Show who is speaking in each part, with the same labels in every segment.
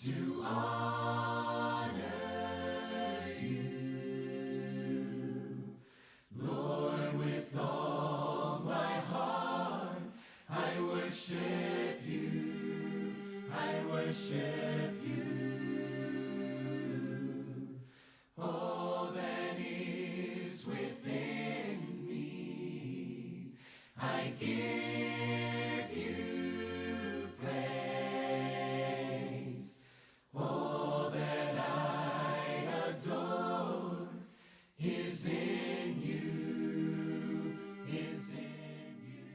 Speaker 1: to honor you. Lord, with all my heart, I worship you, I worship you. All that is within me, I give you praise. All that I adore is in you, is in you.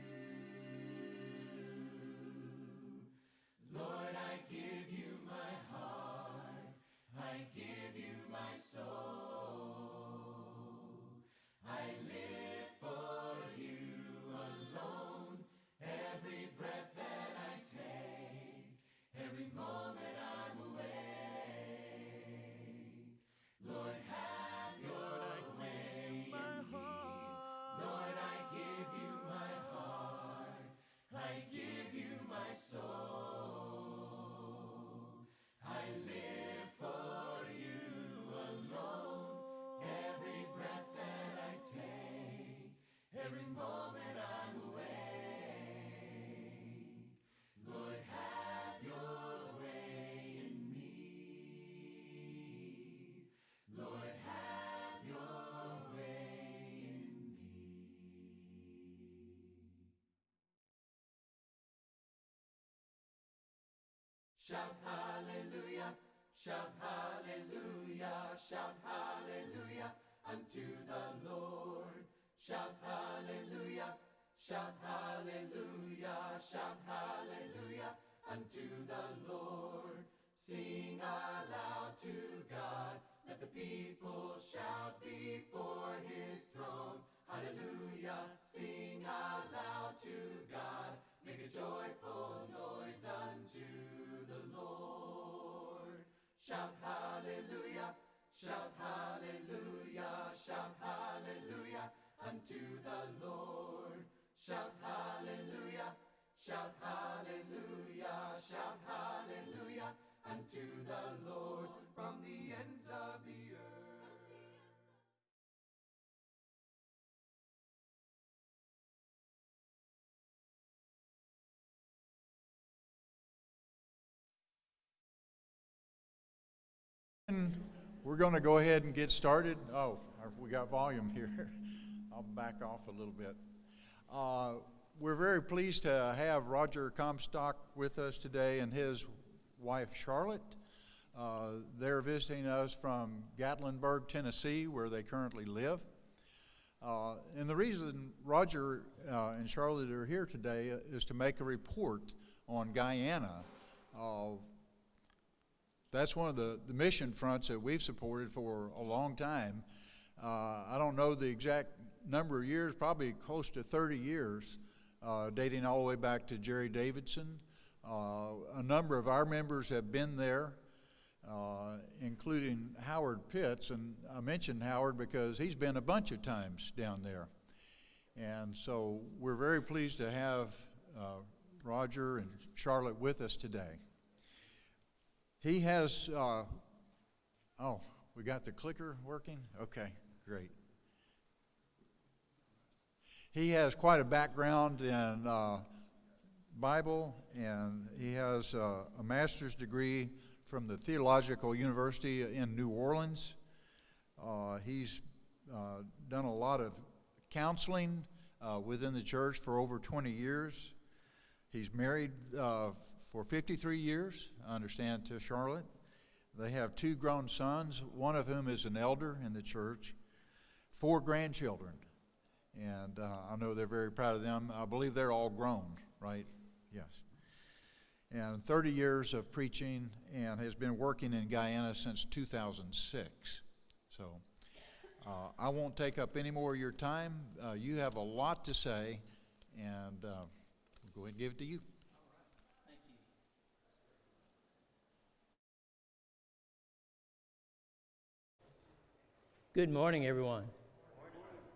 Speaker 1: Lord, I give you my heart, I give you my soul. I live for you alone, every breath that I take, every moment I'm awake. Lord, have your way in me. Lord, I give you my heart, I give you my soul. I live for you alone, every breath that I take, every moment I'm awake. Lord, have your way in me. Lord, have your way in me. Shout hallelujah, shout hallelujah, shout hallelujah unto the Lord. Shout hallelujah, shout hallelujah, shout hallelujah unto the Lord. Sing aloud to God, let the people shout before his throne. Hallelujah, sing aloud to God, make a joyful noise unto the Lord. Shout hallelujah, shout hallelujah, shout hallelujah unto the Lord. Shout hallelujah, shout hallelujah, shout hallelujah unto the Lord from the ends of the earth.
Speaker 2: We're going to go ahead and get started. Oh, we got volume here. I'll back off a little bit. We're very pleased to have Roger Comstock with us today and his wife Charlotte. They're visiting us from Gatlinburg, Tennessee, where they currently live. And the reason Roger and Charlotte are here today is to make a report on Guyana. That's one of the mission fronts that we've supported for a long time. I don't know the exact number of years, probably close to 30 years, dating all the way back to Jerry Davidson. A number of our members have been there, including Howard Pitts, and I mentioned Howard because he's been a bunch of times down there. And so we're very pleased to have Roger and Charlotte with us today. He has, we got the clicker working? Okay, great. He has quite a background in Bible, and he has a master's degree from the Theological University in New Orleans. He's done a lot of counseling within the church for over 20 years. He's married for 53 years, I understand, to Charlotte. They have 2 grown sons, one of whom is an elder in the church, 4 grandchildren. And I know they're very proud of them. I believe they're all grown, right? Yes. And 30 years of preaching, and has been working in Guyana since 2006. So I won't take up any more of your time. You have a lot to say, and we'll go ahead and give it to you.
Speaker 3: Thank you. Good morning, everyone.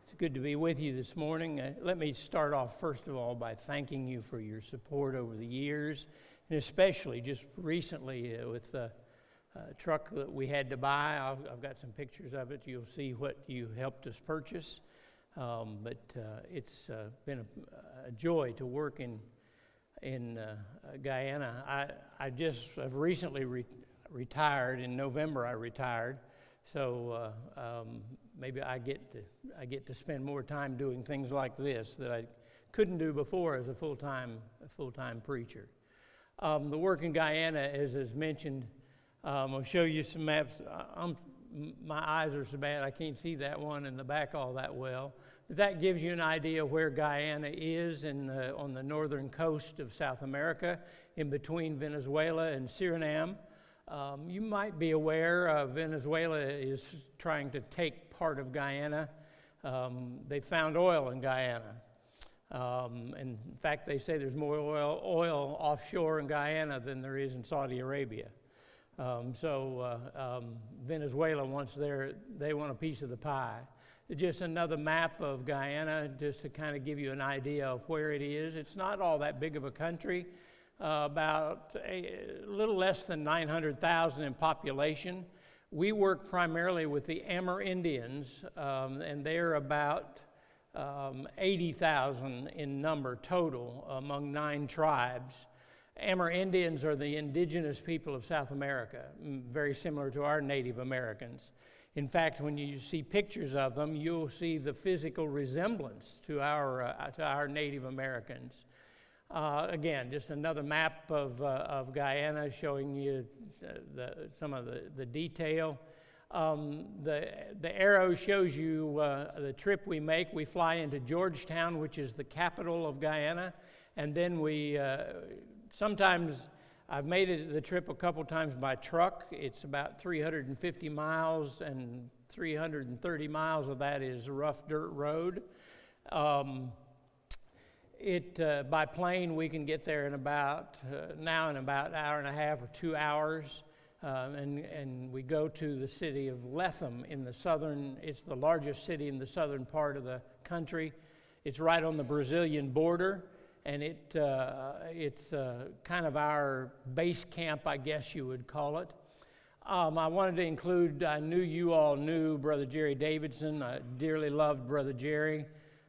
Speaker 3: It's good to be with you this morning. Let me start off, first of all, by thanking you for your support over the years and especially just recently with the truck that we had to buy. I've got some pictures of it. You'll see what you helped us purchase. But it's been a joy to work in Guyana. I just have recently retired. In November, I retired. So maybe I get to spend more time doing things like this that I couldn't do before as a full-time preacher. The work in Guyana, as mentioned, I'll show you some maps. My eyes are so bad I can't see that one in the back all that well. But that gives you an idea where Guyana is on the northern coast of South America, in between Venezuela and Suriname. You might be aware Venezuela is trying to take part of Guyana. They found oil in Guyana. And in fact, they say there's more oil offshore in Guyana than there is in Saudi Arabia. Venezuela they want a piece of the pie. Just another map of Guyana, just to kind of give you an idea of where it is. It's not all that big of a country, about a little less than 900,000 in population. We work primarily with the Amerindians, and they're about 80,000 in number total among 9 tribes. Amerindians are the indigenous people of South America, very similar to our Native Americans. In fact, when you see pictures of them, you'll see the physical resemblance to our Native Americans. Again, just another map of Guyana showing you some of the detail. The arrow shows you the trip we make. We fly into Georgetown, which is the capital of Guyana, and then we sometimes I've made the trip a couple times by truck. It's about 350 miles, and 330 miles of that is a rough dirt road. By plane, we can get there in about an hour and a half or 2 hours. And we go to the city of Lethem in the southern. It's the largest city in the southern part of the country. It's right on the Brazilian border, and it's kind of our base camp, I guess you would call it. I wanted to include, I knew you all knew Brother Jerry Davidson. I dearly loved Brother Jerry.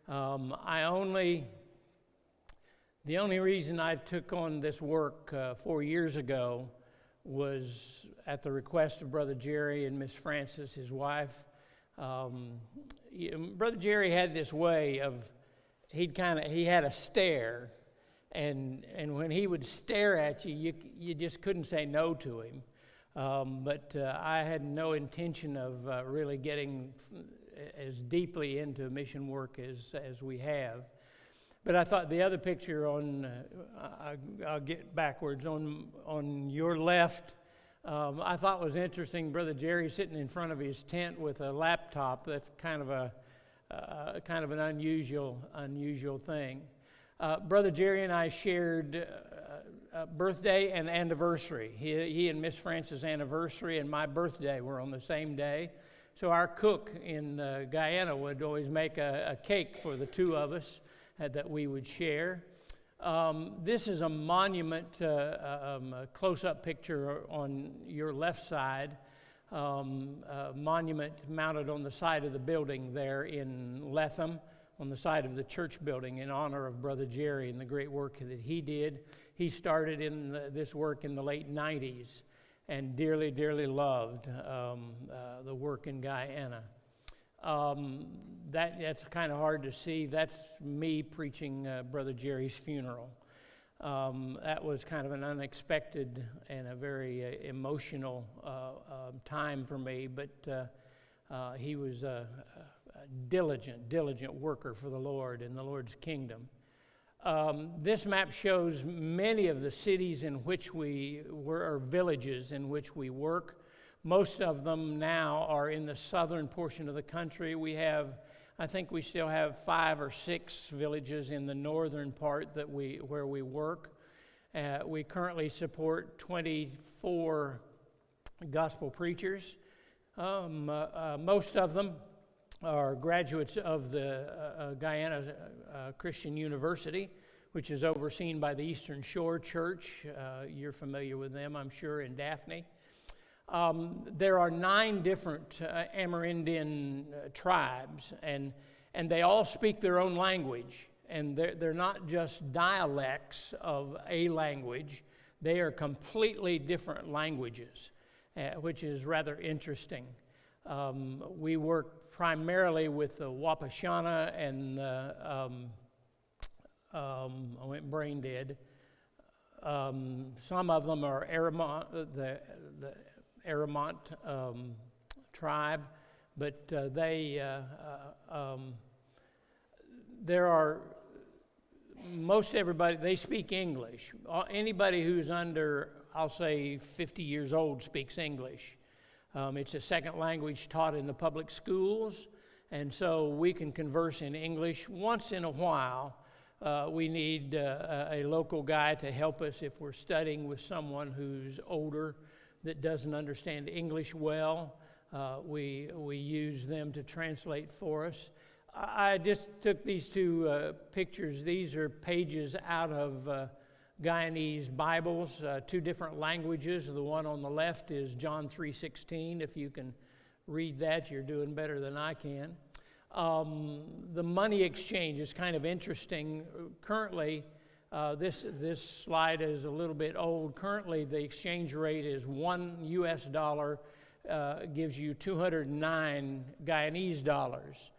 Speaker 3: The only reason I took on this work 4 years ago was at the request of Brother Jerry and Miss Frances, his wife. Brother Jerry had this way of, he had a stare, and when he would stare at you, you just couldn't say no to him. But I had no intention of really getting as deeply into mission work as we have. But I thought the other picture I'll get backwards, on your left, I thought was interesting. Brother Jerry sitting in front of his tent with a laptop. That's kind of an unusual thing. Brother Jerry and I shared birthday and anniversary. He and Miss Frances' anniversary and my birthday were on the same day. So our cook in Guyana would always make a cake for the two of us that we would share. This is a monument, a close-up picture on your left side, a monument mounted on the side of the building there in Lethem, on the side of the church building, in honor of Brother Jerry and the great work that he did. He started in this work in the late 90s and dearly, dearly loved the work in Guyana. That's kind of hard to see. That's me preaching Brother Jerry's funeral. That was kind of an unexpected and a very emotional time for me, but he was a diligent worker for the Lord in the Lord's kingdom. This map shows many of the cities in which or villages in which we work. Most of them now are in the southern portion of the country. I think we still have 5 or 6 villages in the northern part where we work. We currently support 24 gospel preachers. Most of them are graduates of the Guyana Christian University, which is overseen by the Eastern Shore Church. You're familiar with them, I'm sure, in Daphne. There are 9 different Amerindian tribes, and they all speak their own language. And they're not just dialects of a language, they are completely different languages, which is rather interesting. We work primarily with the Wapashana and the, I went brain dead. Some of them are the Aramont tribe, but there are most everybody, they speak English. Anybody who's under, I'll say, 50 years old speaks English. It's a second language taught in the public schools, and so we can converse in English. Once in a while, we need a local guy to help us if we're studying with someone who's older that doesn't understand English well. We use them to translate for us. I just took these 2 pictures. These are pages out of Guyanese Bibles, 2 different languages. The one on the left is John 3:16. If you can read that, you're doing better than I can. The money exchange is kind of interesting. Currently, this slide is a little bit old. Currently, the exchange rate is $1 US gives you 209 Guyanese dollars.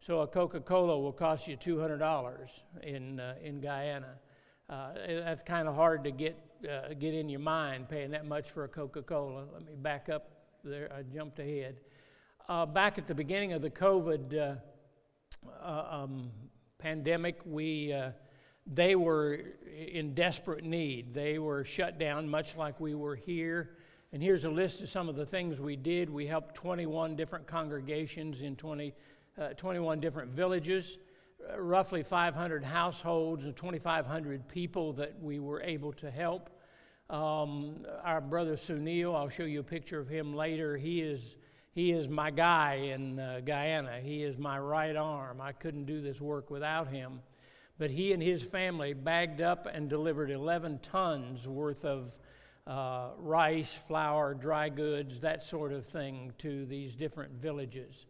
Speaker 3: So a Coca-Cola will cost you $200 in Guyana. That's kind of hard to get in your mind, paying that much for a Coca-Cola. Let me back up there. I jumped ahead. Back at the beginning of the COVID pandemic, they were in desperate need. They were shut down, much like we were here. And here's a list of some of the things we did. We helped 21 different congregations in 21 different villages, roughly 500 households and 2,500 people that we were able to help. Our brother Sunil, I'll show you a picture of him later. He is my guy in Guyana. He is my right arm. I couldn't do this work without him. But he and his family bagged up and delivered 11 tons worth of rice, flour, dry goods, that sort of thing to these different villages.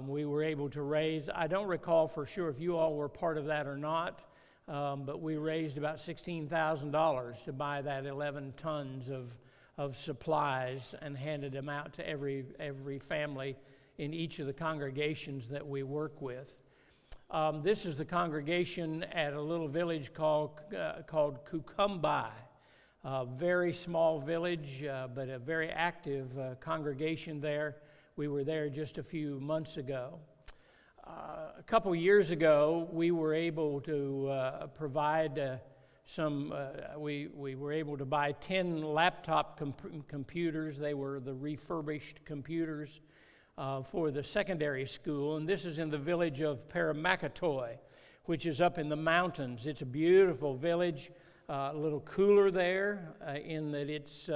Speaker 3: We were able to raise, I don't recall for sure if you all were part of that or not, but we raised about $16,000 to buy that 11 tons of supplies and handed them out to every family in each of the congregations that we work with. This is the congregation at a little village called Kukumbai. A very small village, but a very active congregation there. We were there just a few months ago. A couple years ago, we were able to provide we were able to buy 10 laptop computers. They were the refurbished computers for the secondary school, and this is in the village of Paramakatoy, which is up in the mountains. It's a beautiful village, a little cooler there in that it's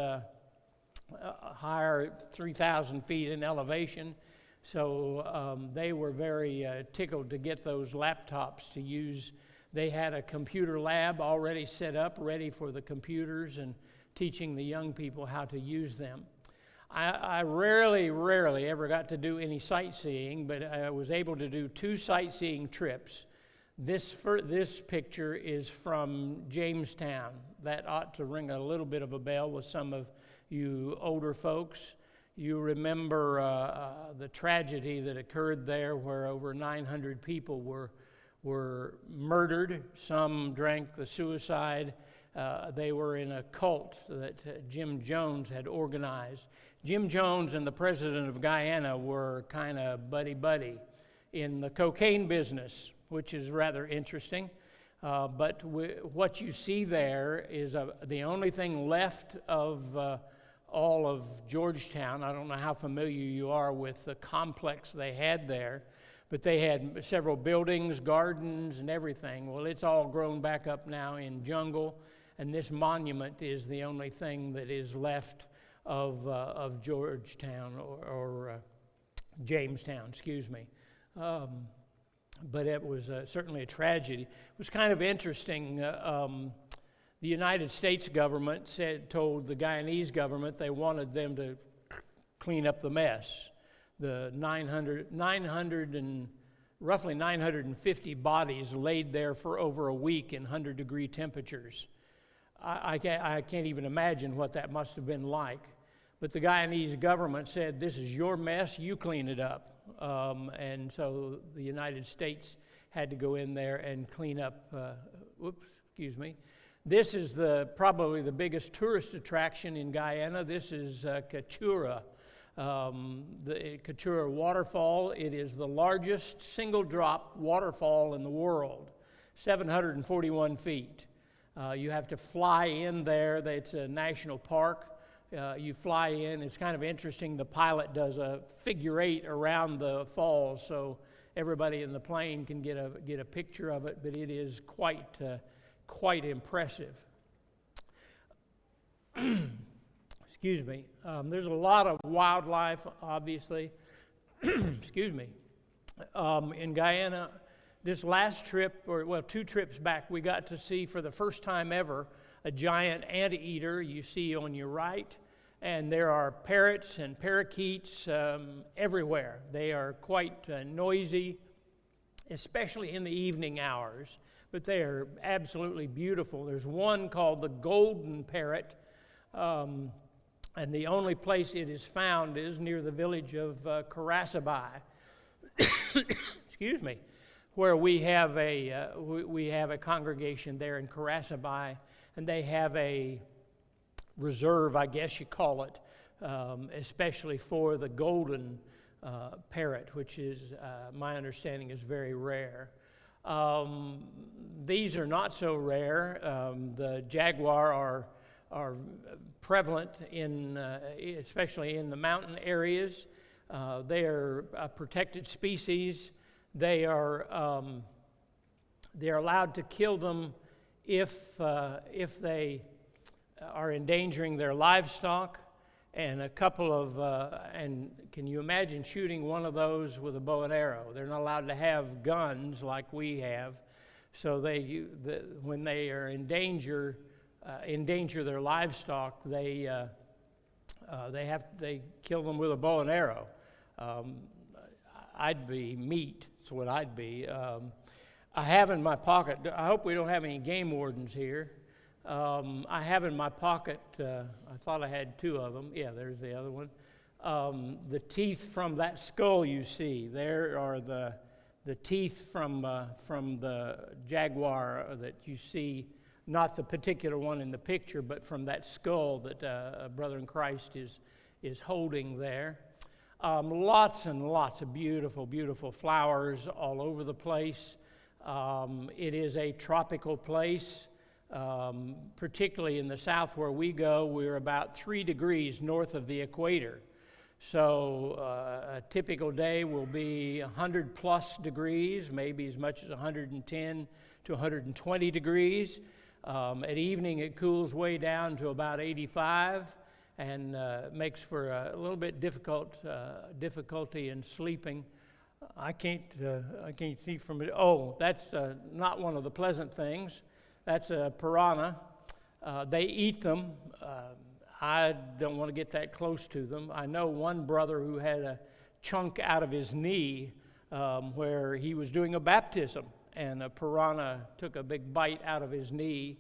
Speaker 3: higher, 3,000 feet in elevation. So they were very tickled to get those laptops to use. They had a computer lab already set up, ready for the computers and teaching the young people how to use them. I rarely ever got to do any sightseeing, but I was able to do 2 sightseeing trips. This picture is from Jamestown. That ought to ring a little bit of a bell with some of you older folks. You remember the tragedy that occurred there where over 900 people were murdered. Some drank the suicide. They were in a cult that Jim Jones had organized. Jim Jones and the president of Guyana were kind of buddy-buddy in the cocaine business, which is rather interesting. But what you see there is the only thing left of all of Georgetown. I don't know how familiar you are with the complex they had there, but they had several buildings, gardens, and everything. Well, it's all grown back up now in jungle, and this monument is the only thing that is left of Georgetown or Jamestown, excuse me. but it was certainly a tragedy. It was kind of interesting. The United States government told the Guyanese government they wanted them to clean up the mess. The roughly 950 bodies laid there for over a week in 100-degree temperatures. I can't even imagine what that must have been like. But the Guyanese government said, this is your mess, you clean it up. And so the United States had to go in there and clean up, This is probably the biggest tourist attraction in Guyana. This is Kachura, the Kachura waterfall. It is the largest single-drop waterfall in the world, 741 feet. You have to fly in there. It's a national park. You fly in. It's kind of interesting. The pilot does a figure 8 around the falls, so everybody in the plane can get a picture of it. But it is quite impressive. Excuse me. There's a lot of wildlife, obviously. Excuse me. In Guyana, this last trip, 2 trips back, we got to see for the first time ever a giant anteater you see on your right. And there are parrots and parakeets everywhere. They are quite noisy, especially in the evening hours. But they are absolutely beautiful. There's one called the golden parrot, and the only place it is found is near the village of Karasabai, excuse me, where we have a congregation there in Karasabai, and they have a reserve, I guess you call it, especially for the golden parrot, which is, my understanding, is very rare. These are not so rare. The jaguar are prevalent especially in the mountain areas. They are a protected species. They are allowed to kill them if they are endangering their livestock. And a couple of, and can you imagine shooting one of those with a bow and arrow? They're not allowed to have guns like we have. So when they are endanger their livestock, they kill them with a bow and arrow. I'd be meat. That's what I'd be. I have in my pocket. I hope we don't have any game wardens here. I have in my pocket, I thought I had 2 of them. Yeah, there's the other one. The teeth from that skull you see, there are the teeth from the jaguar that you see, not the particular one in the picture, but from that skull that a brother in Christ is holding there. Lots and lots of beautiful, beautiful flowers all over the place. It is a tropical place. Particularly in the south where we go, we're about 3 degrees north of the equator. So a typical day will be 100 plus degrees, maybe as much as 110 to 120 degrees. At evening it cools way down to about 85 and makes for a little bit difficulty in sleeping. I can't see from it. Oh, that's not one of the pleasant things. That's a piranha. They eat them. I don't want to get that close to them. I know one brother who had a chunk out of his knee where he was doing a baptism, and a piranha took a big bite out of his knee.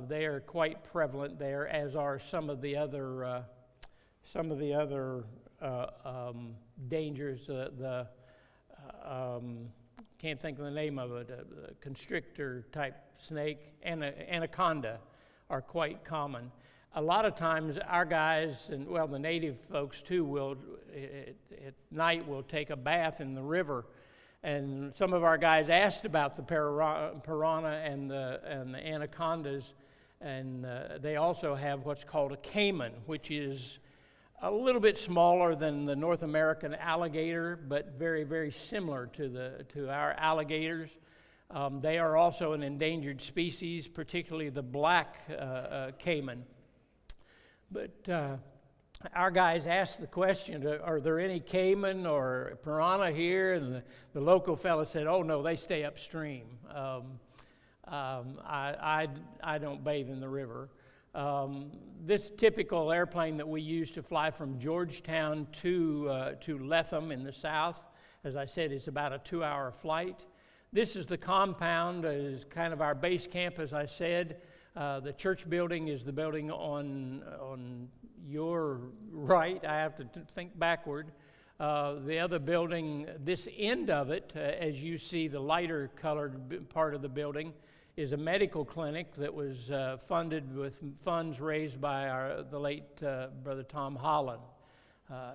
Speaker 3: They are quite prevalent there, as are some of the other dangers. Can't think of the name of it. A constrictor type snake and anaconda are quite common. A lot of times our guys, and well, the native folks too, will at night will take a bath in the river. And some of our guys asked about the piranha and the anacondas, and they also have what's called a caiman, which is a little bit smaller than the North American alligator, but very, very similar to our alligators. They are also an endangered species, particularly the black caiman. But our guys asked the question, are there any caiman or piranha here? And the local fellow said, oh no, they stay upstream. I don't bathe in the river. This typical airplane that we use to fly from Georgetown to Lethem in the south, as I said, it's about a 2-hour flight. This is the compound, is kind of our base camp, as I said. The church building is the building on your right. I have to think backward. The other building, this end of it, as you see the lighter colored part of the building, is a medical clinic that was funded with funds raised by the late Brother Tom Holland.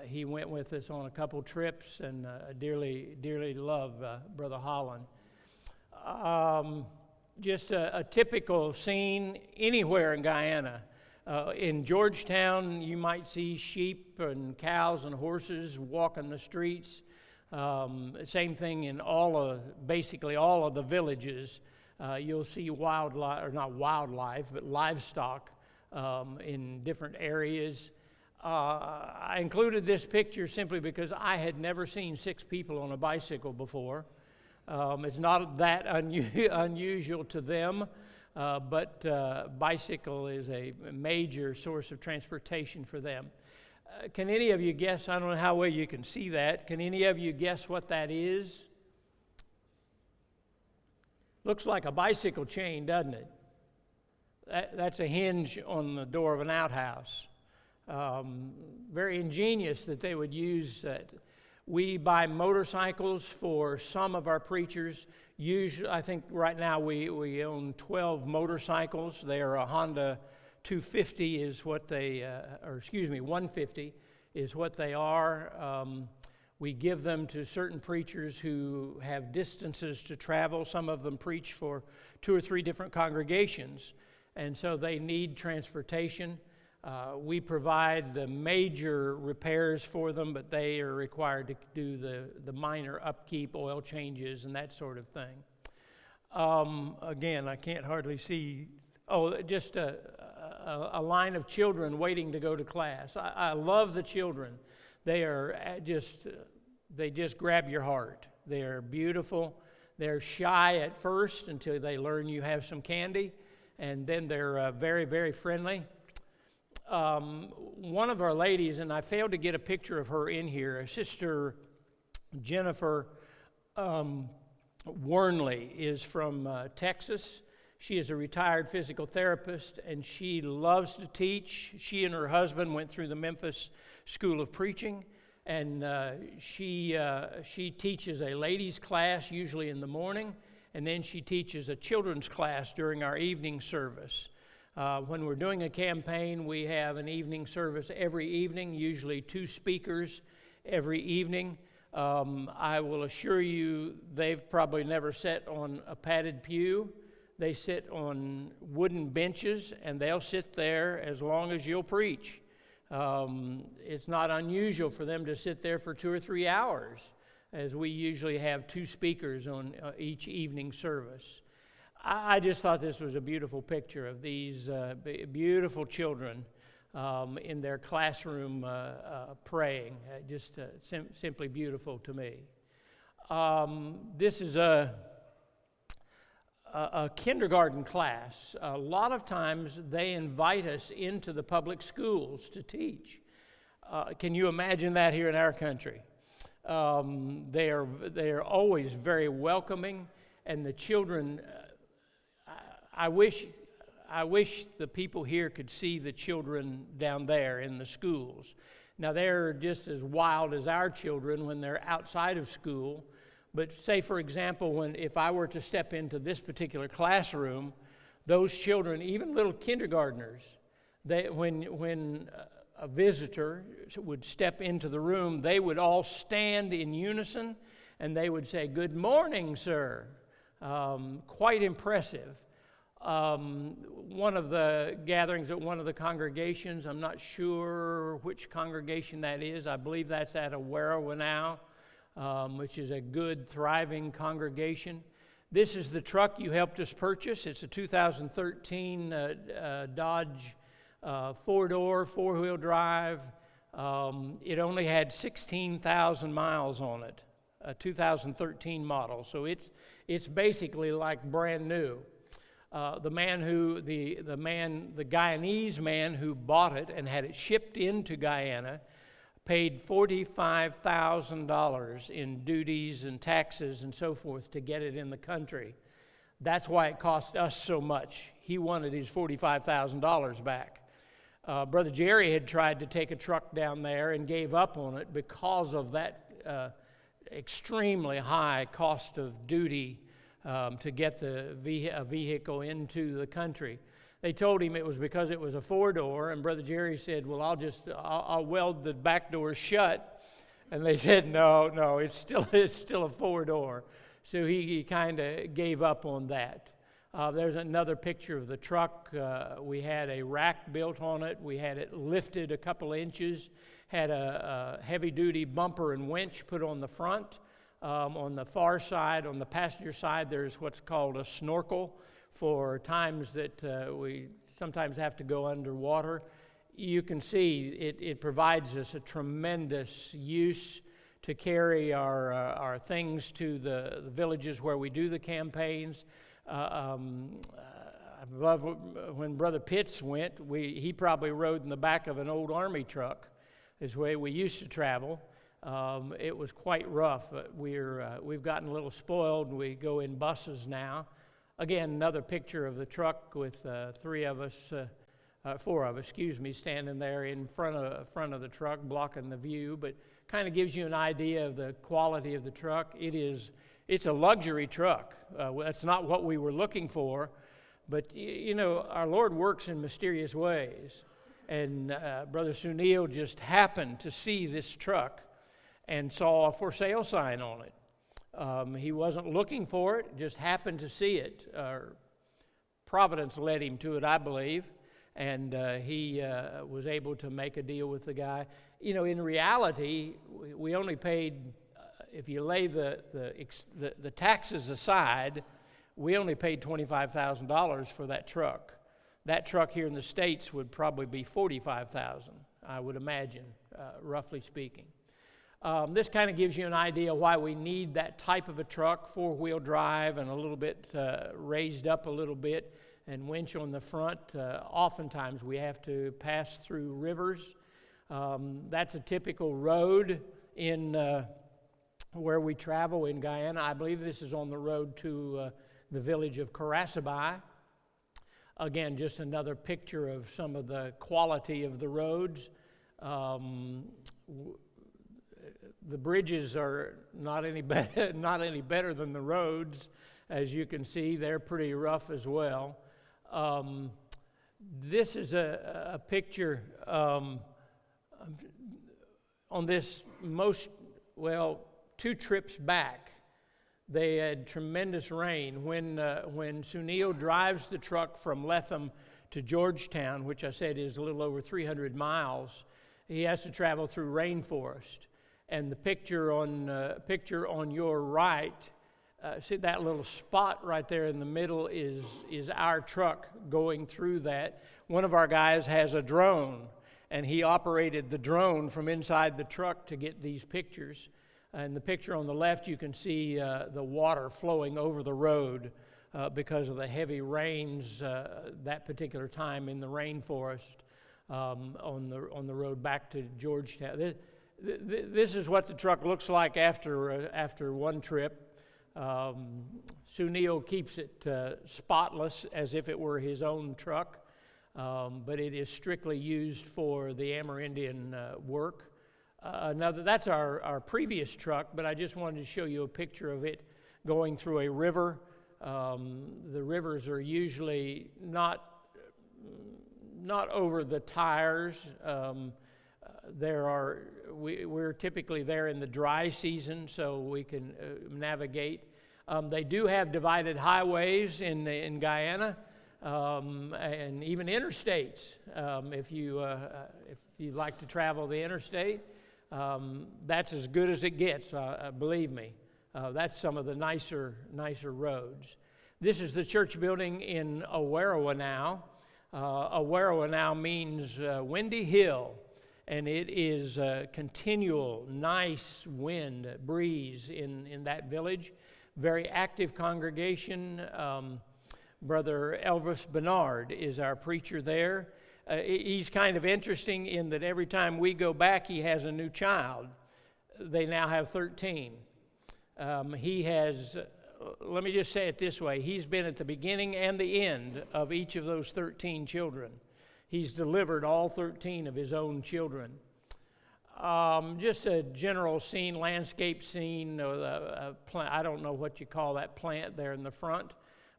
Speaker 3: He went with us on a couple trips, and dearly love Brother Holland. Just a typical scene anywhere in Guyana. In Georgetown, you might see sheep and cows and horses walking the streets. Same thing in basically all of the villages. You'll see wildlife, or not wildlife, but livestock in different areas. I included this picture simply because I had never seen 6 people on a bicycle before. It's not that unusual to them, but bicycle is a major source of transportation for them. Can any of you guess? I don't know how well you can see that. Can any of you guess what that is? Looks like a bicycle chain, doesn't it? That's a hinge on the door of an outhouse. Very ingenious that they would use that. We buy motorcycles for some of our preachers. Usually, I think right now we own 12 motorcycles. They are a Honda 250 is what they, 150 is what they are. We give them to certain preachers who have distances to travel. Some of them preach for 2 or 3 different congregations, and so they need transportation. We provide the major repairs for them, but they are required to do the minor upkeep, oil changes, and that sort of thing. Again, I can't hardly see. Oh, just a line of children waiting to go to class. I love the children. They just grab your heart. They are beautiful. They're shy at first until they learn you have some candy, and then they're very, very friendly. One of our ladies, and I failed to get a picture of her in here, Sister Jennifer Wernley is from Texas. She is a retired physical therapist, and she loves to teach. She and her husband went through the Memphis School of Preaching, and she teaches a ladies' class usually in the morning, and then she teaches a children's class during our evening service. When we're doing a campaign, we have an evening service every evening, usually 2 speakers every evening. I will assure you they've probably never sat on a padded pew. They sit on wooden benches, and they'll sit there as long as you'll preach. It's not unusual for them to sit there for 2 or 3 hours, as we usually have 2 speakers on each evening service. I just thought this was a beautiful picture of these beautiful children in their classroom praying. Simply beautiful to me. This is a kindergarten class. A lot of times they invite us into the public schools to teach. Can you imagine that here in our country? They are always very welcoming, and the children. I wish the people here could see the children down there in the schools. Now, they're just as wild as our children when they're outside of school. But say, for example, if I were to step into this particular classroom, those children, even little kindergartners, when a visitor would step into the room, they would all stand in unison, and they would say, "Good morning, sir." Quite impressive. One of the gatherings at one of the congregations, I'm not sure which congregation that is. I believe that's at Awarawa now, which is a good, thriving congregation. This is the truck you helped us purchase. It's a 2013 Dodge 4-door, 4-wheel drive, It only had 16,000 miles on it, a 2013 model. So it's basically like brand new. The Guyanese man who bought it and had it shipped into Guyana paid $45,000 in duties and taxes and so forth to get it in the country. That's why it cost us so much. He wanted his $45,000 back. Brother Jerry had tried to take a truck down there and gave up on it because of that extremely high cost of duty to get a vehicle into the country. They told him it was because it was a four-door, and Brother Jerry said, well, I'll weld the back door shut. And they said, no, it's still a four-door. So he kind of gave up on that. There's another picture of the truck. We had a rack built on it. We had it lifted a couple inches, had a heavy-duty bumper and winch put on the front. On the far side, on the passenger side, there's what's called a snorkel for times that we sometimes have to go underwater. You can see it provides us a tremendous use to carry our things to the villages where we do the campaigns. I love when Brother Pitts went, he probably rode in the back of an old army truck, is the way we used to travel. It was quite rough, but we've gotten a little spoiled. We go in buses now. Again, another picture of the truck with four of us, standing there in front of the truck, blocking the view, but kind of gives you an idea of the quality of the truck. It's a luxury truck. That's not what we were looking for, but our Lord works in mysterious ways. And Brother Sunil just happened to see this truck and saw a for sale sign on it. He wasn't looking for it, just happened to see it. Providence led him to it, I believe, and he was able to make a deal with the guy. In reality, we only paid, if you lay the taxes aside, we only paid $25,000 for that truck. That truck here in the States would probably be $45,000, I would imagine, roughly speaking. This kind of gives you an idea why we need that type of a truck, four-wheel drive and a little bit raised up a little bit and winch on the front. Oftentimes we have to pass through rivers. That's a typical road in where we travel in Guyana. I believe this is on the road to the village of Carasabai. Again, just another picture of some of the quality of the roads. The bridges are not any better than the roads. As you can see, they're pretty rough as well. This is a picture on this 2 trips back. They had tremendous rain. When Sunil drives the truck from Lethem to Georgetown, which I said is a little over 300 miles, he has to travel through rainforest. And the picture on your right, see that little spot right there in the middle is our truck going through that. One of our guys has a drone, and he operated the drone from inside the truck to get these pictures. And the picture on the left, you can see the water flowing over the road because of the heavy rains that particular time in the rainforest on the road back to Georgetown. This is what the truck looks like after one trip. Sunil keeps it spotless as if it were his own truck, but it is strictly used for the Amerindian work. That's our previous truck, but I just wanted to show you a picture of it going through a river. The rivers are usually not over the tires. We're typically there in the dry season, so we can navigate. They do have divided highways in Guyana, and even interstates. If you like to travel the interstate, that's as good as it gets. Believe me, that's some of the nicer roads. This is the church building in Awarawa now. Awarawa now means Windy Hill. and it is a continual nice wind breeze in that village. Very active congregation. Brother Elvis Bernard is our preacher there. He's kind of interesting in that every time we go back, he has a new child. They now have 13. He has, let me just say it this way, he's been at the beginning and the end of each of those 13 children. He's delivered all 13 of his own children. Just a general scene, landscape scene. I don't know what you call that plant there in the front,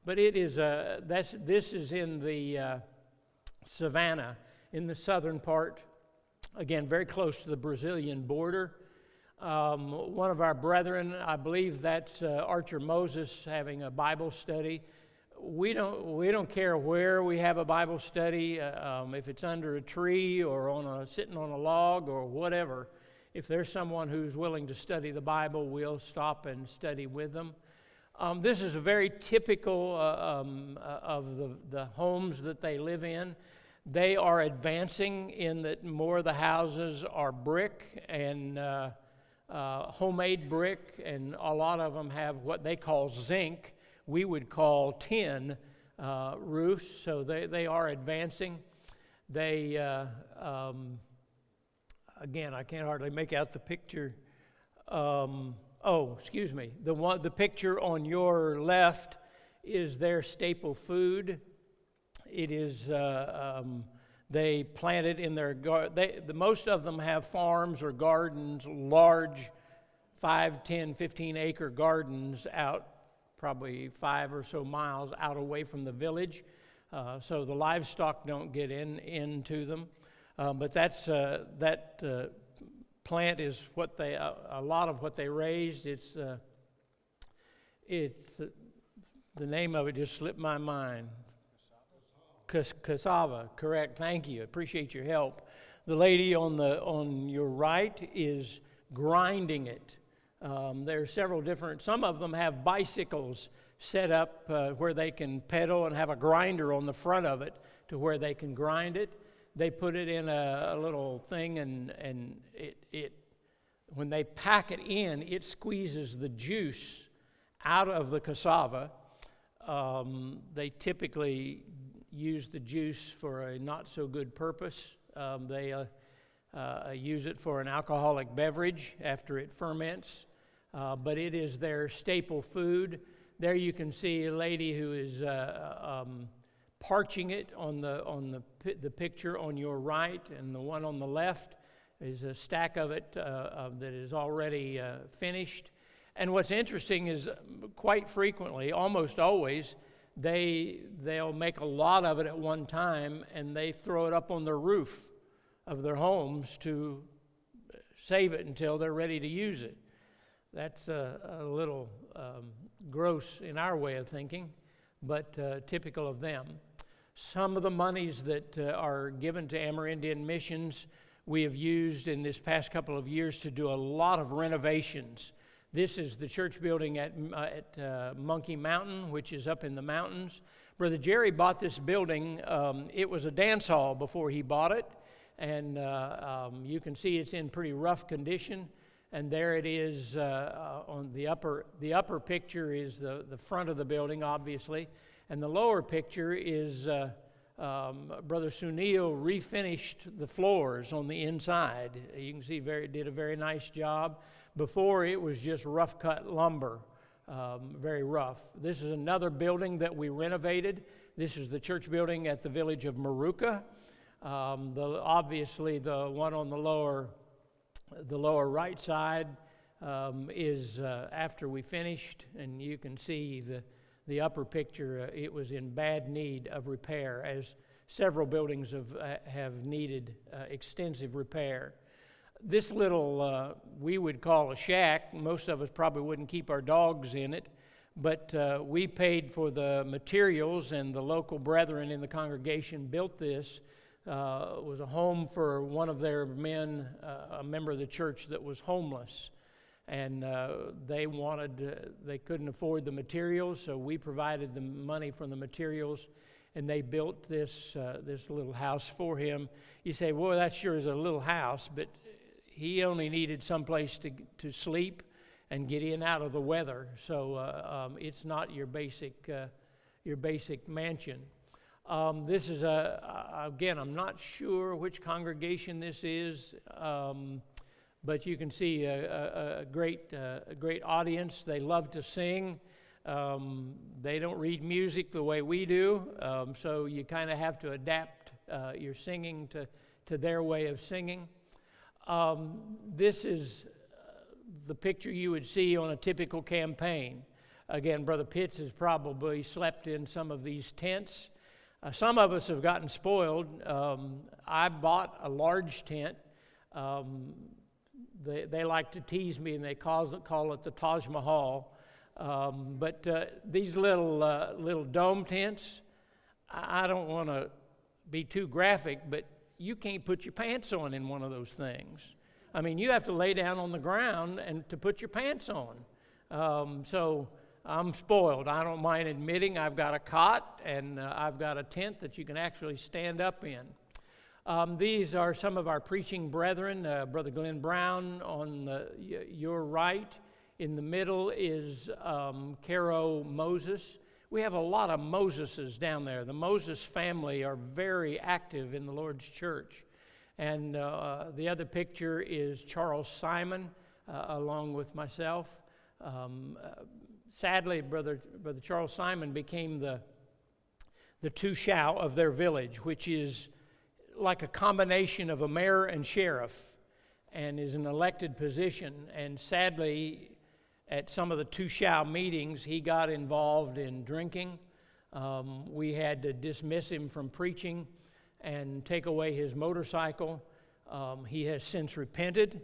Speaker 3: but it is this is in the savannah in the southern part. Again, very close to the Brazilian border. One of our brethren, I believe that's Archer Moses, having a Bible study. We don't care where we have a Bible study, if it's under a tree or sitting on a log or whatever. If there's someone who's willing to study the Bible, we'll stop and study with them. This is a very typical of the homes that they live in. They are advancing in that more of the houses are brick and homemade brick, and a lot of them have what they call zinc. We would call tin roofs, so they are advancing. They, again, I can't hardly make out the picture. Excuse me. The picture on your left is their staple food. It is, they plant it in their garden. Most of them have farms or gardens, large 5, 10, 15 acre gardens out probably 5 or so miles out away from the village, so the livestock don't get into them. But that plant is what a lot of what they raised. It's the name of it just slipped my mind. Cassava, correct. Thank you. Appreciate your help. The lady on your right is grinding it. There are several different, some of them have bicycles set up where they can pedal and have a grinder on the front of it to where they can grind it. They put it in a little thing, and it when they pack it in, it squeezes the juice out of the cassava. They typically use the juice for a not so good purpose. They use it for an alcoholic beverage after it ferments, but it is their staple food. There you can see a lady who is parching it on the picture on your right, and the one on the left is a stack of it that is already finished. And what's interesting is quite frequently, almost always, they'll make a lot of it at one time, and they throw it up on the roof of their homes to save it until they're ready to use it. That's a little gross in our way of thinking, but typical of them. Some of the monies that are given to Amerindian Missions we have used in this past couple of years to do a lot of renovations. This is the church building at Monkey Mountain, which is up in the mountains. Brother Jerry bought this building. It was a dance hall before he bought it, and you can see it's in pretty rough condition. And there it is on the upper picture is the front of the building, obviously, and the lower picture is Brother Sunil refinished the floors on the inside. You can see did a very nice job. Before, it was just rough-cut lumber, very rough. This is another building that we renovated. This is the church building at the village of Maruka. Obviously, the one on the lower right side is after we finished, and you can see the upper picture. It was in bad need of repair, as several buildings have needed extensive repair. This little, we would call a shack. Most of us probably wouldn't keep our dogs in it, but we paid for the materials, and the local brethren in the congregation built this. It was a home for one of their men, a member of the church that was homeless, and they couldn't afford the materials, so we provided the money from the materials, and they built this little house for him. You say, well, that sure is a little house, but he only needed some place to sleep and get in and out of the weather. So it's not your basic mansion. This is again, I'm not sure which congregation this is, but you can see a great audience. They love to sing. They don't read music the way we do, so you kind of have to adapt your singing to their way of singing. This is the picture you would see on a typical campaign. Again, Brother Pitts has probably slept in some of these tents. Some of us have gotten spoiled. I bought a large tent. They like to tease me, and they call it the Taj Mahal. But these little dome tents, I don't want to be too graphic, but you can't put your pants on in one of those things. I mean, you have to lay down on the ground and to put your pants on. So I'm spoiled. I don't mind admitting I've got a cot and I've got a tent that you can actually stand up in. These are some of our preaching brethren. Brother Glenn Brown on your right. In the middle is Caro Moses. We have a lot of Moseses down there. The Moses family are very active in the Lord's church. And the other picture is Charles Simon, along with myself. Sadly, Brother Charles Simon became the two-shao of their village, which is like a combination of a mayor and sheriff, and is an elected position. And sadly, at some of the two-shao meetings, he got involved in drinking. We had to dismiss him from preaching and take away his motorcycle. He has since repented.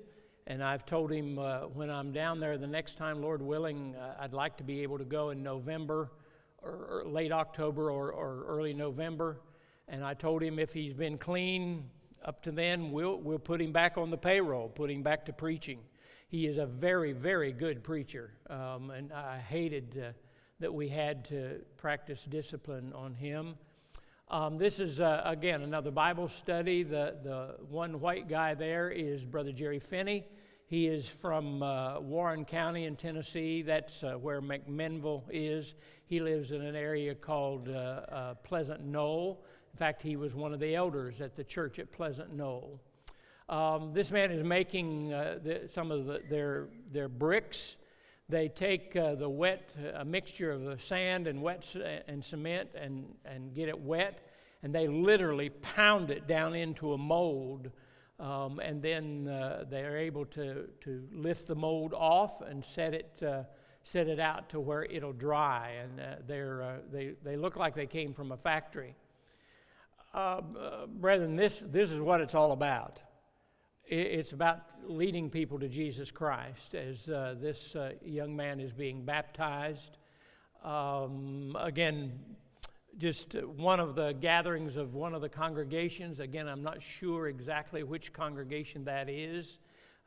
Speaker 3: And I've told him when I'm down there the next time, Lord willing, I'd like to be able to go in November or late October or early November. And I told him if he's been clean up to then, we'll put him back on the payroll, put him back to preaching. He is a very, very good preacher. And I hated that we had to practice discipline on him. This is, again, another Bible study. The one white guy there is Brother Jerry Finney. He is from Warren County in Tennessee. That's where McMinnville is. He lives in an area called Pleasant Knoll. In fact, he was one of the elders at the church at Pleasant Knoll. This man is making some of their bricks. They take a mixture of the sand and wet and cement and get it wet, and they literally pound it down into a mold, and then they're able to lift the mold off and set it out to where it'll dry, and they look like they came from a factory. Brethren, this is what it's all about. It's about leading people to Jesus Christ as this young man is being baptized. Again, just one of the gatherings of one of the congregations. Again, I'm not sure exactly which congregation that is,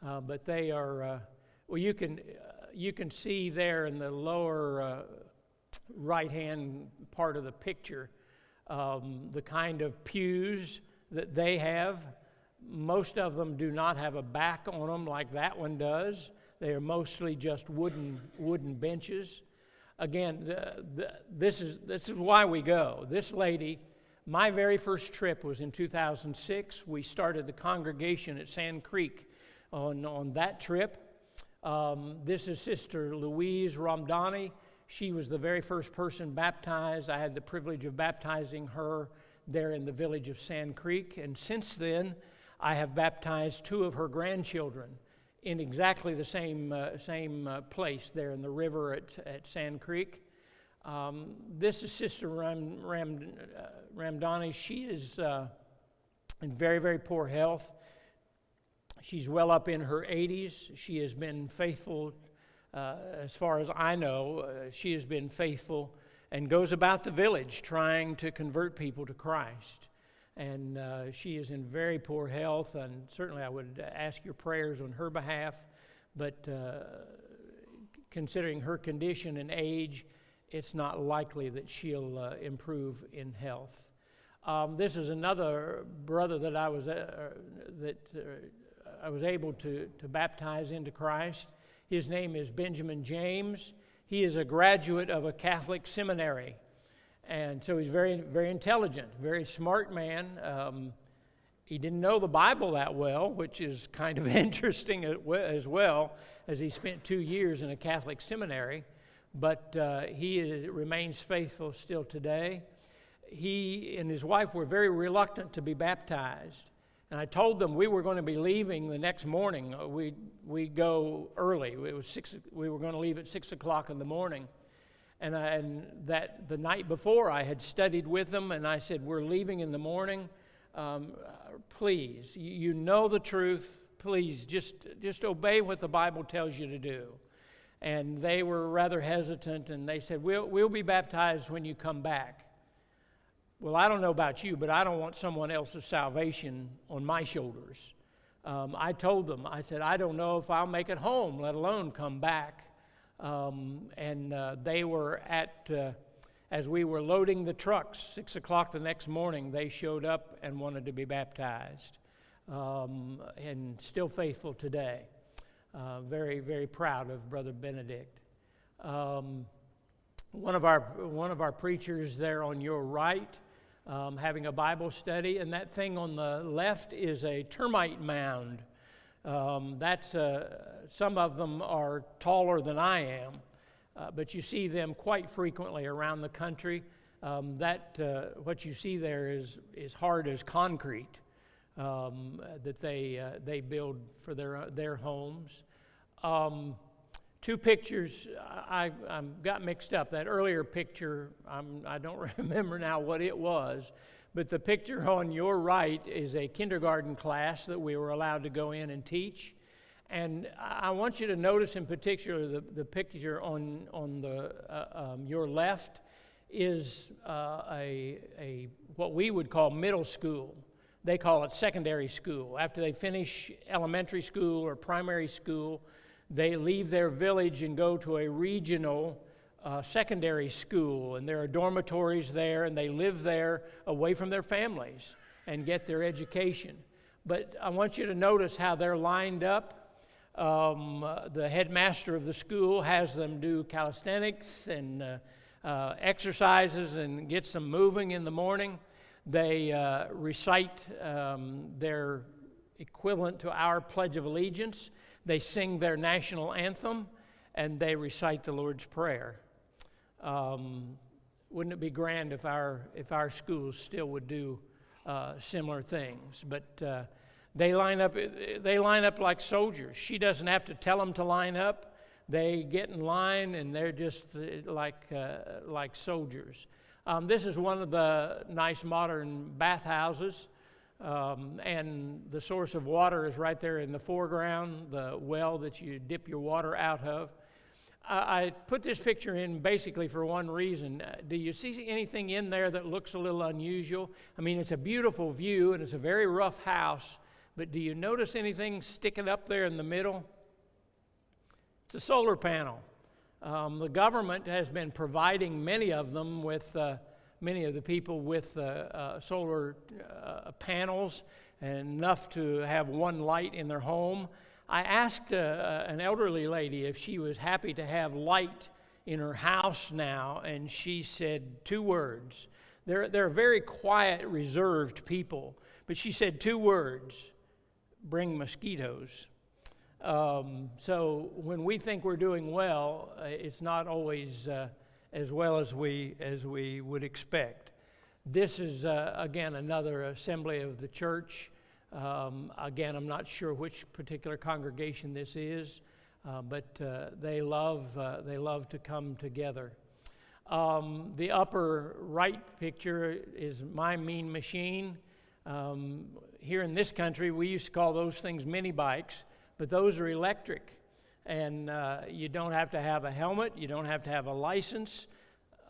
Speaker 3: but they are, well, you can see there in the lower right-hand part of the picture the kind of pews that they have. Most of them do not have a back on them like that one does. They are mostly just wooden benches. Again, this is why we go. This lady, my very first trip was in 2006. We started the congregation at Sand Creek on that trip. This is Sister Louise Ramdani. She was the very first person baptized. I had the privilege of baptizing her there in the village of Sand Creek. And since then, I have baptized two of her grandchildren in exactly the same place there in the river at Sand Creek. This is Sister Ramdani. She is in very, very poor health. She's well up in her 80s. She has been faithful, as far as I know, she has been faithful and goes about the village trying to convert people to Christ. And she is in very poor health, and certainly I would ask your prayers on her behalf. But considering her condition and age, it's not likely that she'll improve in health. This is another brother that I was able to baptize into Christ. His name is Benjamin James. He is a graduate of a Catholic seminary, and so he's very, very intelligent, very smart man. He didn't know the Bible that well, which is kind of interesting as well, as he spent 2 years in a Catholic seminary, but he remains faithful still today. He and his wife were very reluctant to be baptized, and I told them we were going to be leaving the next morning. We go early. It was we were going to leave at 6 o'clock in the morning, and that the night before I had studied with them, and I said, we're leaving in the morning. Please, you know the truth. Please, just obey what the Bible tells you to do. And they were rather hesitant, and they said, we'll be baptized when you come back. Well, I don't know about you, but I don't want someone else's salvation on my shoulders. I told them, I said, I don't know if I'll make it home, let alone come back. They were as we were loading the trucks, 6 o'clock the next morning, they showed up and wanted to be baptized, and still faithful today. Very, very proud of Brother Benedict. One of our preachers there on your right, having a Bible study, and that thing on the left is a termite mound. Some of them are taller than I am. But you see them quite frequently around the country. What you see there is hard as concrete that they build for their homes. 2 pictures I got mixed up. That earlier picture, I don't remember now what it was, but the picture on your right is a kindergarten class that we were allowed to go in and teach. And I want you to notice in particular the picture on your left is what we would call middle school. They call it secondary school. After they finish elementary school or primary school, they leave their village and go to a regional secondary school. And there are dormitories there, and they live there away from their families and get their education. But I want you to notice how they're lined up. The headmaster of the school has them do calisthenics and exercises and gets them moving in the morning. They recite their equivalent to our Pledge of Allegiance. They sing their national anthem, and they recite the Lord's Prayer. Wouldn't it be grand if our schools still would do similar things? But They line up like soldiers. She doesn't have to tell them to line up. They get in line, and they're just like soldiers. This is one of the nice modern bathhouses, and the source of water is right there in the foreground, the well that you dip your water out of. I put this picture in basically for one reason. Do you see anything in there that looks a little unusual? I mean, it's a beautiful view, and it's a very rough house. But do you notice anything sticking up there in the middle? It's a solar panel. The government has been providing many of them with, many of the people with solar panels, and enough to have one light in their home. I asked an elderly lady if she was happy to have light in her house now, and she said 2 words. They're very quiet, reserved people, but she said 2 words: bring mosquitoes. So when we think we're doing well, it's not always as well as we would expect. This is, again, another assembly of the church. Again, I'm not sure which particular congregation this is, but they love to come together. The upper right picture is my mean machine. Here in this country, we used to call those things mini bikes, but those are electric, and you don't have to have a helmet, you don't have to have a license,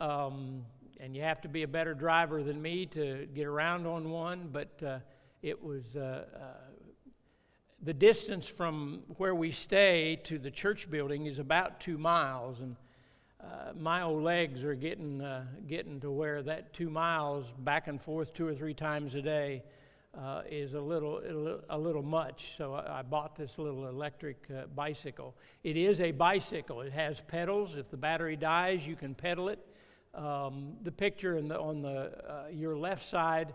Speaker 3: and you have to be a better driver than me to get around on one, but it was the distance from where we stay to the church building is about 2 miles, and my old legs are getting to where that 2 miles back and forth 2 or 3 times a day is a little much. So I bought this little electric bicycle. It is a bicycle. It has pedals. If the battery dies, you can pedal it. The picture on your left side,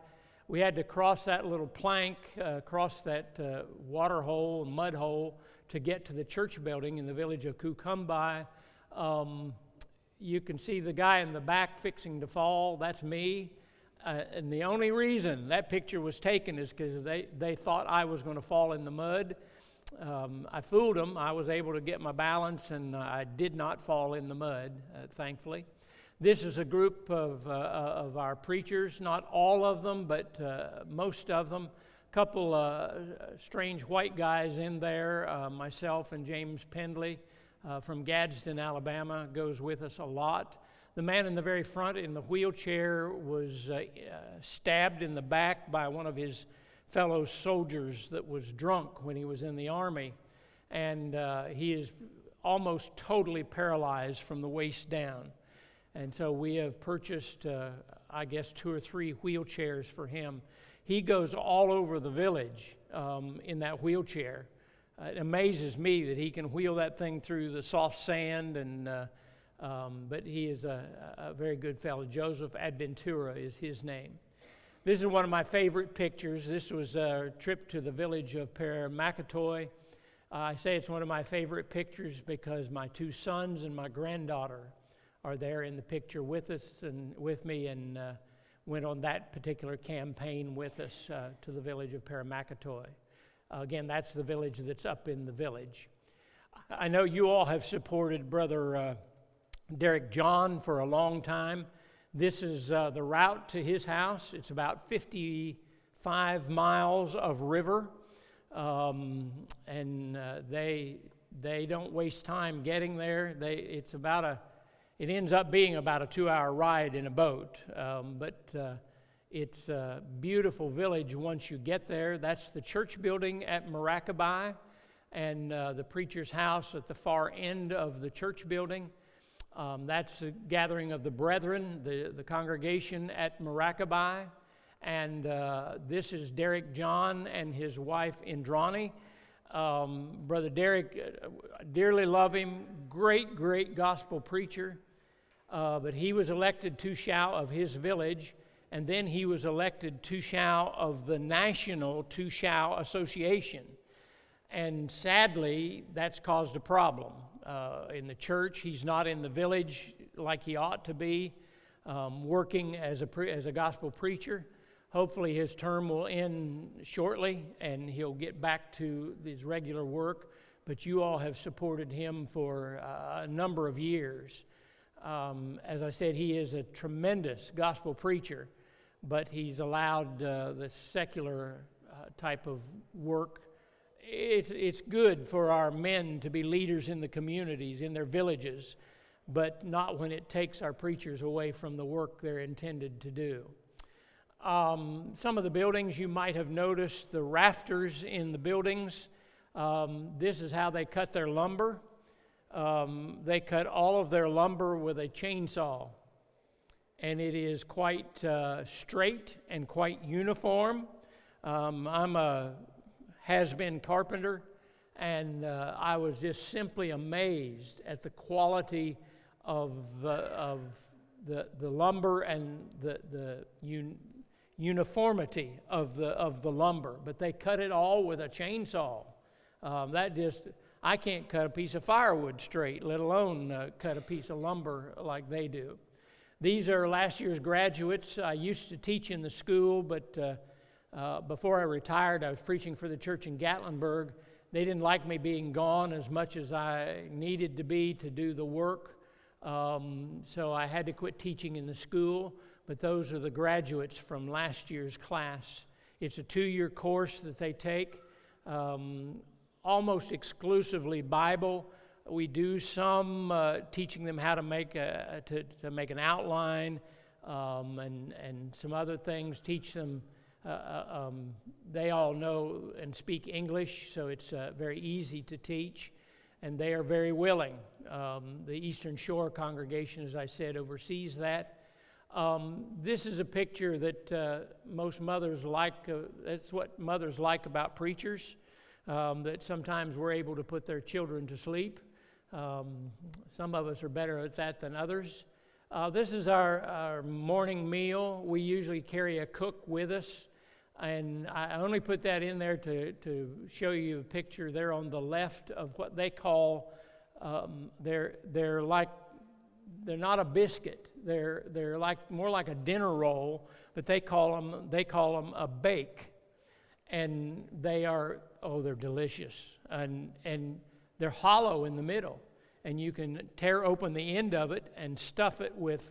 Speaker 3: we had to cross that little plank, cross that water hole, mud hole, to get to the church building in the village of Kukumbai. You can see the guy in the back fixing to fall. That's me. And the only reason that picture was taken is because they thought I was going to fall in the mud. I fooled them. I was able to get my balance, and I did not fall in the mud, thankfully. This is a group of our preachers, not all of them, but most of them. A couple strange white guys in there, myself and James Pendley from Gadsden, Alabama, goes with us a lot. The man in the very front in the wheelchair was stabbed in the back by one of his fellow soldiers that was drunk when he was in the Army, and he is almost totally paralyzed from the waist down. And so we have purchased, I guess, 2 or 3 wheelchairs for him. He goes all over the village in that wheelchair. It amazes me that he can wheel that thing through the soft sand, but he is a very good fellow. Joseph Adventura is his name. This is one of my favorite pictures. This was a trip to the village of Paramakatoy. I say it's one of my favorite pictures because my 2 sons and my granddaughter are there in the picture with us and with me, and went on that particular campaign with us to the village of Paramakatoy. Again, that's the village that's up in the village. I know you all have supported Brother Derek John for a long time. This is the route to his house. It's about 55 miles of river, and they don't waste time getting there. It ends up being about a 2-hour ride in a boat, but it's a beautiful village once you get there. That's the church building at Maracaibo, and the preacher's house at the far end of the church building. That's the gathering of the brethren, the congregation at Maracaibo, and this is Derek John and his wife Indrani. Brother Derek, dearly love him, great gospel preacher. But he was elected Tushao of his village, and then he was elected Tushao of the National Tushao Association. And sadly, that's caused a problem. In the church, he's not in the village like he ought to be, working as a gospel preacher. Hopefully his term will end shortly, and he'll get back to his regular work. But you all have supported him for a number of years. As I said, he is a tremendous gospel preacher, but he's allowed the secular type of work. It's good for our men to be leaders in the communities, in their villages, but not when it takes our preachers away from the work they're intended to do. Some of the buildings you might have noticed, the rafters in the buildings. This is how they cut their lumber. They cut all of their lumber with a chainsaw, and it is quite straight and quite uniform. I'm a has-been carpenter, and I was just simply amazed at the quality of the lumber and the uniformity of the lumber. But they cut it all with a chainsaw. I can't cut a piece of firewood straight, let alone cut a piece of lumber like they do. These are last year's graduates. I used to teach in the school, but before I retired, I was preaching for the church in Gatlinburg. They didn't like me being gone as much as I needed to be to do the work, so I had to quit teaching in the school. But those are the graduates from last year's class. It's a 2-year course that they take, almost exclusively Bible. We do some teaching them how to make an outline, and some other things. Teach them. They all know and speak English, so it's very easy to teach. and they are very willing. The Eastern Shore congregation, as I said, oversees that. This is a picture that most mothers like. That's what mothers like about preachers, that sometimes we're able to put their children to sleep. Some of us are better at that than others. This is our morning meal. We usually carry a cook with us, and I only put that in there to show you a picture there on the left of what they call, they're not a biscuit. They're like more like a dinner roll, but they call them a bake, and they're delicious, and they're hollow in the middle, and you can tear open the end of it and stuff it with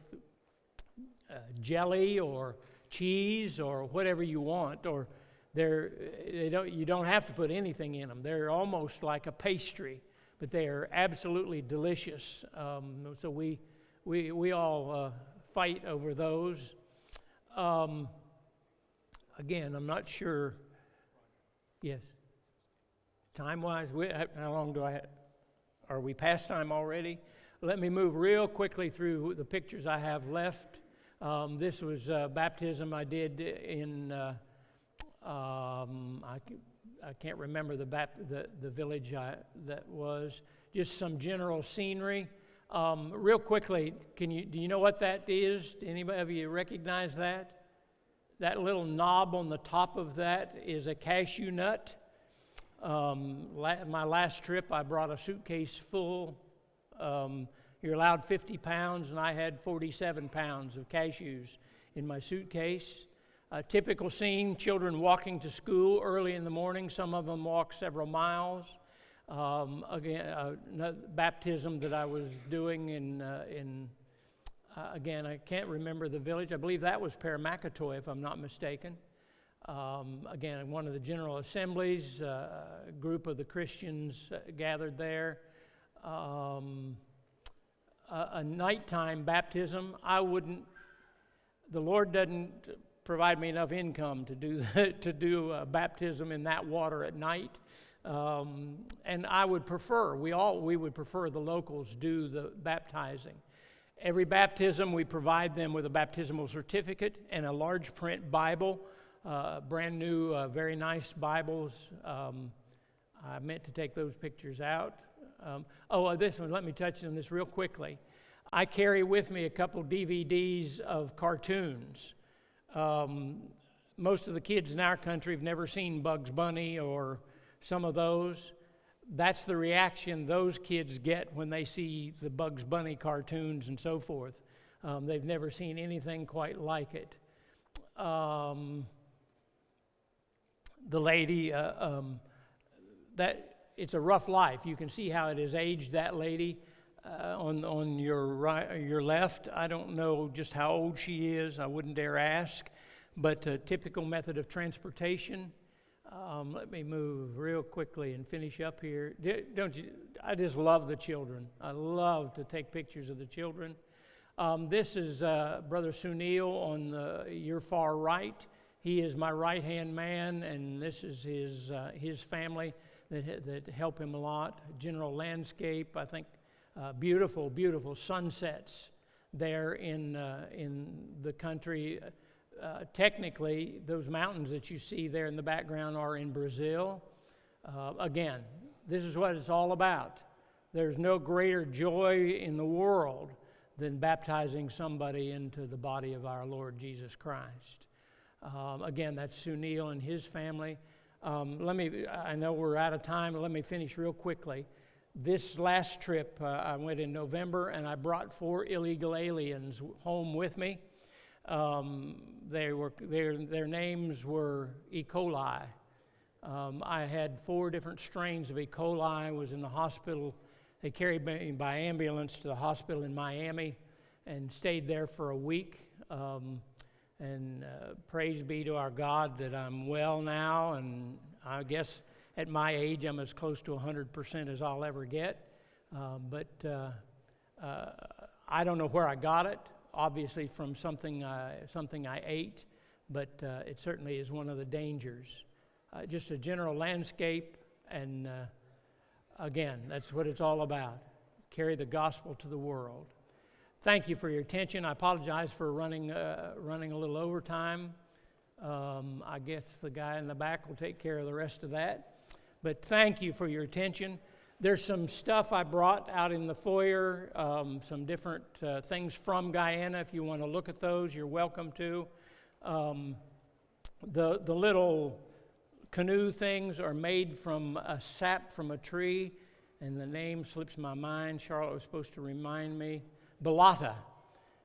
Speaker 3: jelly or cheese or whatever you want, or you don't have to put anything in them. They're almost like a pastry, but they are absolutely delicious. So we all fight over those. Again, I'm not sure. Yes. Time-wise, how long do I have? Are we past time already? Let me move real quickly through the pictures I have left. This was baptism I did in, I can't remember the village that was. Just some general scenery. Real quickly, do you know what that is? Anybody of you recognize that? That little knob on the top of that is a cashew nut. My last trip, I brought a suitcase full. You're allowed 50 pounds, and I had 47 pounds of cashews in my suitcase. A typical scene, children walking to school early in the morning. Some of them walk several miles. Baptism that I was doing again, I can't remember the village. I believe that was Paramakatoy, if I'm not mistaken. Again, one of the General Assemblies, a group of the Christians gathered there. A nighttime baptism. The Lord doesn't provide me enough income to do a baptism in that water at night. And I would prefer, we would prefer the locals do the baptizing. Every baptism, we provide them with a baptismal certificate and a large print Bible, brand new, very nice Bibles. I meant to take those pictures out. This one, let me touch on this real quickly. I carry with me a couple DVDs of cartoons. Most of the kids in our country have never seen Bugs Bunny or some of those. That's the reaction those kids get when they see the Bugs Bunny cartoons and so forth. They've never seen anything quite like it. The lady, that it's a rough life. You can see how it has aged that lady on your right, your left. I don't know just how old she is. I wouldn't dare ask. But a typical method of transportation. Let me move real quickly and finish up here. Don't you? I just love the children. I love to take pictures of the children. This is Brother Sunil on your far right. He is my right-hand man, and this is his family that help him a lot. General landscape, I think, beautiful, beautiful sunsets there in the country. Technically, those mountains that you see there in the background are in Brazil. Again, this is what it's all about. There's no greater joy in the world than baptizing somebody into the body of our Lord Jesus Christ. Again, that's Sunil and his family. I know we're out of time, but let me finish real quickly. This last trip, I went in November, and I brought 4 illegal aliens home with me. Their names were E. coli. I had 4 different strains of E. coli. I was in the hospital. They carried me by ambulance to the hospital in Miami and stayed there for a week. And praise be to our God that I'm well now, and I guess at my age I'm as close to 100% as I'll ever get. But I don't know where I got it. Obviously from something I ate, but it certainly is one of the dangers. Just a general landscape, and again, that's what it's all about. Carry the gospel to the world. Thank you for your attention. I apologize for running a little overtime. I guess the guy in the back will take care of the rest of that. But thank you for your attention. There's some stuff I brought out in the foyer, some different things from Guyana. If you want to look at those, you're welcome to. The little canoe things are made from a sap from a tree, and the name slips my mind. Charlotte was supposed to remind me. Balata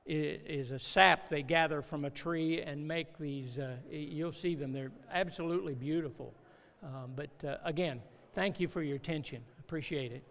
Speaker 3: is a sap they gather from a tree and make these. You'll see them. They're absolutely beautiful. But again, thank you for your attention. Appreciate it.